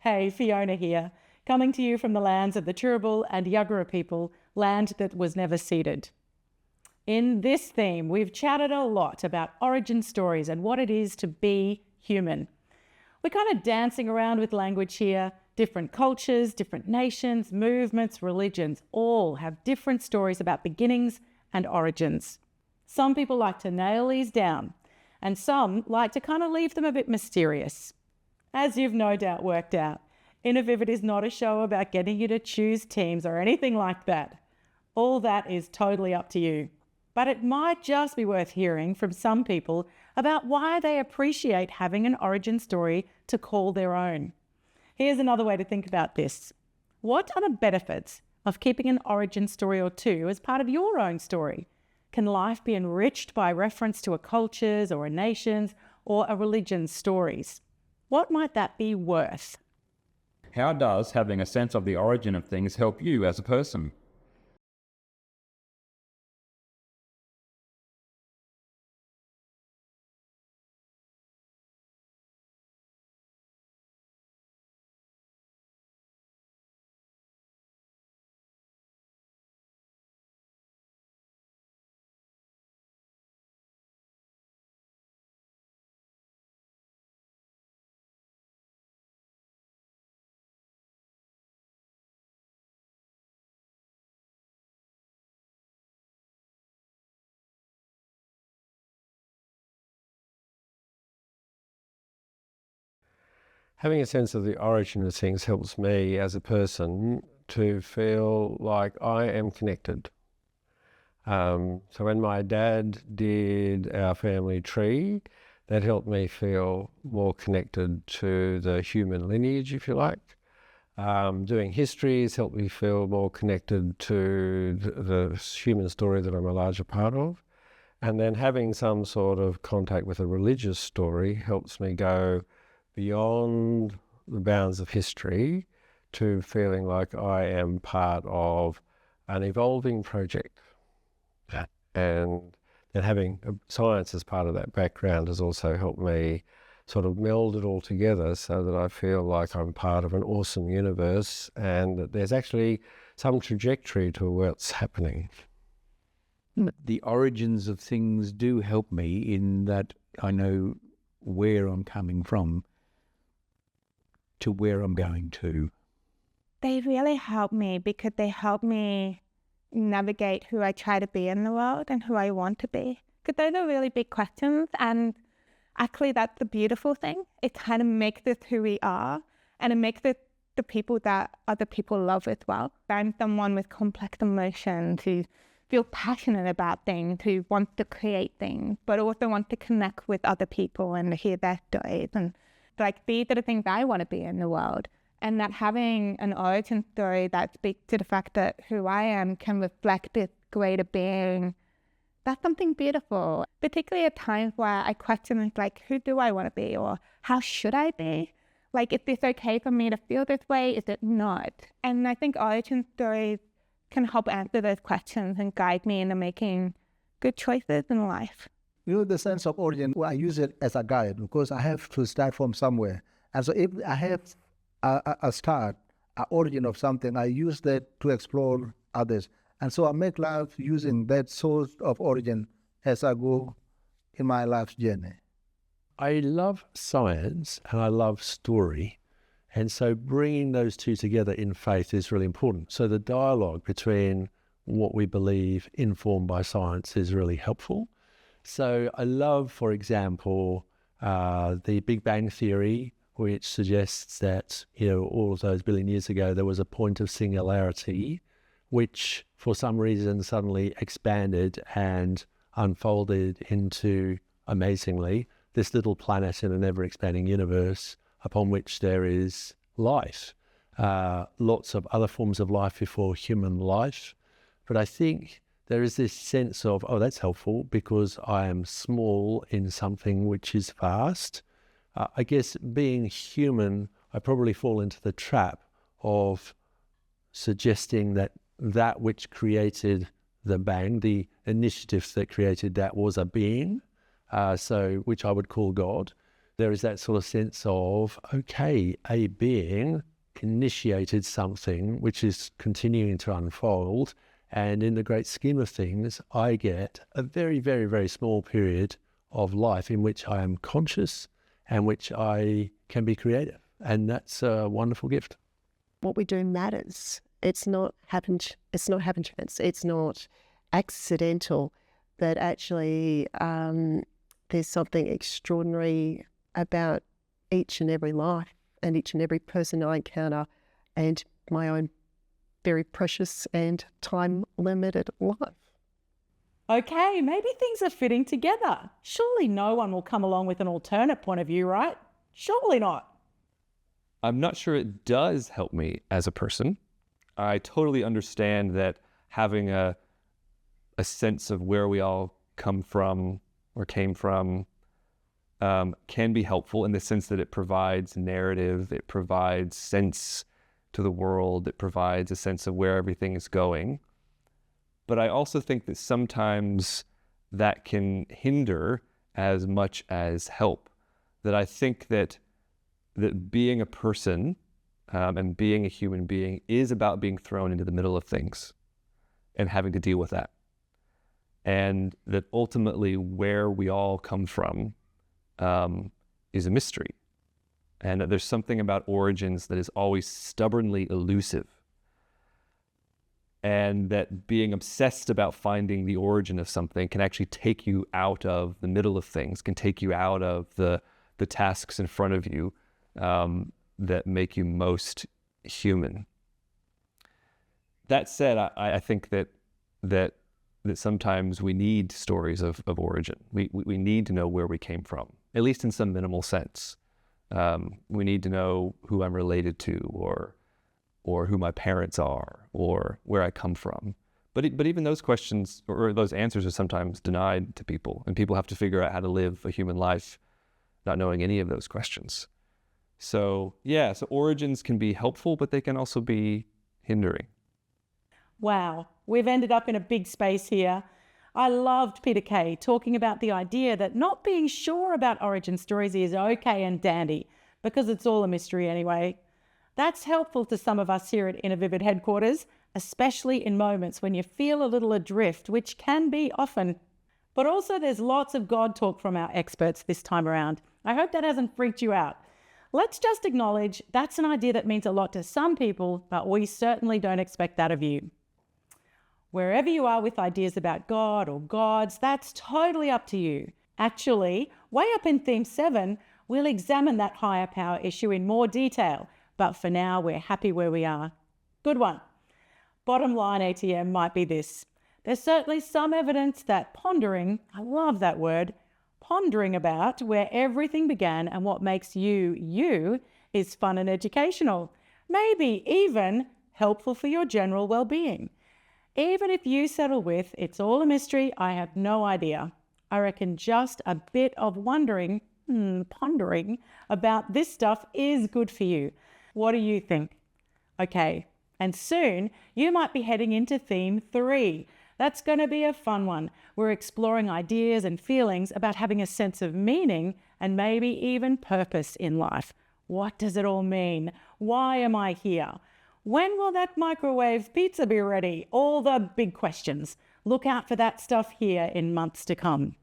Hey, Fiona here, coming to you from the lands of the Turrbal and Yuggera people, land that was never ceded. In this theme, we've chatted a lot about origin stories and what it is to be human. We're kind of dancing around with language here. Different cultures, different nations, movements, religions, all have different stories about beginnings and origins. Some people like to nail these down, and some like to kind of leave them a bit mysterious. As you've no doubt worked out, innerVIVID is not a show about getting you to choose teams or anything like that. All that is totally up to you. But it might just be worth hearing from some people about why they appreciate having an origin story to call their own. Here's another way to think about this. What are the benefits of keeping an origin story or two as part of your own story? Can life be enriched by reference to a culture's or a nation's or a religion's stories? What might that be worth? How does having a sense of the origin of things help you as a person? Having a sense of the origin of things helps me as a person to feel like I am connected. So when my dad did our family tree, that helped me feel more connected to the human lineage, if you like. Doing history has helped me feel more connected to the human story that I'm a larger part of. And then having some sort of contact with a religious story helps me go beyond the bounds of history to feeling like I am part of an evolving project. And then having science as part of that background has also helped me sort of meld it all together so that I feel like I'm part of an awesome universe and that there's actually some trajectory to what's happening. The origins of things do help me in that I know where I'm coming from to where I'm going to. They really help me because they help me navigate who I try to be in the world and who I want to be. Because those are really big questions, and actually that's the beautiful thing. It kind of makes us who we are, and it makes us the people that other people love as well. I'm someone with complex emotions who feel passionate about things, who wants to create things, but also wants to connect with other people and hear their stories. And like, these are the things I want to be in the world. And that having an origin story that speaks to the fact that who I am can reflect this greater being, that's something beautiful. Particularly at times where I question, like, who do I want to be? Or how should I be? Like, is this okay for me to feel this way? Is it not? And I think origin stories can help answer those questions and guide me into making good choices in life. You know, the sense of origin, well, I use it as a guide because I have to start from somewhere. And so if I have a start, an origin of something, I use that to explore others. And so I make life using that source of origin as I go in my life's journey. I love science and I love story. And so bringing those two together in faith is really important. So the dialogue between what we believe informed by science is really helpful. So I love, for example, the Big Bang Theory, which suggests that, all of those billion years ago, there was a point of singularity, which for some reason suddenly expanded and unfolded into, amazingly, this little planet in an ever-expanding universe upon which there is life. Lots of other forms of life before human life. But I think there is this sense of, oh, that's helpful because I am small in something which is vast. I guess being human, I probably fall into the trap of suggesting that that which created the bang, the initiative that created that was a being, which I would call God. there is that sort of sense of, okay, a being initiated something which is continuing to unfold. And in the great scheme of things, I get a very, very, very small period of life in which I am conscious and which I can be creative. And that's a wonderful gift. What we do matters. It's not happen chance. It's not accidental, but actually there's something extraordinary about each and every life and each and every person I encounter and my own very precious and time-limited life. Okay, maybe things are fitting together. Surely no one will come along with an alternate point of view, right? Surely not. I'm not sure it does help me as a person. I totally understand that having a sense of where we all come from or came from can be helpful in the sense that it provides narrative, it provides sense to the world, it provides a sense of where everything is going. But I also think that sometimes that can hinder as much as help. That I think that being a person and being a human being is about being thrown into the middle of things and having to deal with that. And that ultimately where we all come from is a mystery. And that there's something about origins that is always stubbornly elusive. And that being obsessed about finding the origin of something can actually take you out of the middle of things, can take you out of the tasks in front of you that make you most human. That said, I think that sometimes we need stories of origin. We need to know where we came from, at least in some minimal sense. We need to know who I'm related to, or who my parents are, or where I come from. But even those questions or those answers are sometimes denied to people, and people have to figure out how to live a human life not knowing any of those questions. So origins can be helpful, but they can also be hindering. Wow, we've ended up in a big space here. I loved Peter Kay talking about the idea that not being sure about origin stories is okay and dandy, because it's all a mystery anyway. That's helpful to some of us here at innerVIVID headquarters, especially in moments when you feel a little adrift, which can be often. But also there's lots of God talk from our experts this time around. I hope that hasn't freaked you out. Let's just acknowledge that's an idea that means a lot to some people, but we certainly don't expect that of you. Wherever you are with ideas about God or gods, that's totally up to you. Actually, way up in Theme 7, we'll examine that higher power issue in more detail, but for now, we're happy where we are. Good one. Bottom line, ATM, might be this. There's certainly some evidence that pondering, I love that word, pondering about where everything began and what makes you, you, is fun and educational. Maybe even helpful for your general well-being. Even if you settle with, it's all a mystery, I have no idea. I reckon just a bit of wondering, pondering about this stuff is good for you. What do you think? Okay, and soon you might be heading into Theme 3. That's going to be a fun one. We're exploring ideas and feelings about having a sense of meaning and maybe even purpose in life. What does it all mean? Why am I here? When will that microwave pizza be ready? All the big questions. Look out for that stuff here in months to come.